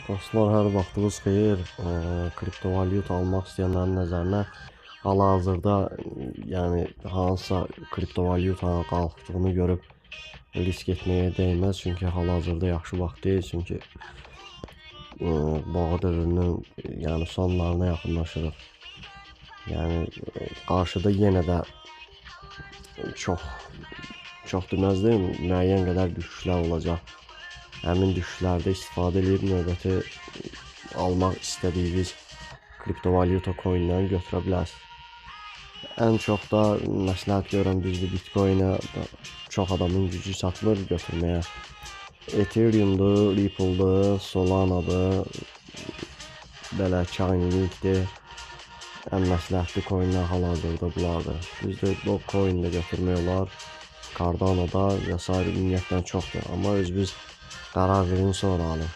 Dostlar, hər vaxtınız xeyir. Kriptovalyuta almaq istəyənlərin nəzərinə hal-hazırda yəni hansısa kriptovalyutanın qalxdığını görüb risk etməyə dəyməz. Çünki hal-hazırda yaxşı vaxt deyil. Çünki boğa dövrünün yəni sonlarına yaxınlaşırıq. Yəni qarşıda yenə də çox deməzdim, müəyyən qədər düşüşlər olacaq. Həmin düşüşlərdə istifadə edib növbəti almaq istədiyiniz kriptovalyuta coinləri götürə bilərsiniz. Ən çox da məsləhət görürəm düzdür Bitcoin-ə çox adamın gücü çatmır götürməyə. Ethereum-dur, Ripple-dur, Solana-dır, belə Chainlink-dir. Ən məsləhətli coinlər hal-hazırda bunlardır. Düzdür, Dogecoin də götürmək olar, Cardano-da və s. ümumiyyətlə çoxdur. Amma özünüz qərar verin sonra alın.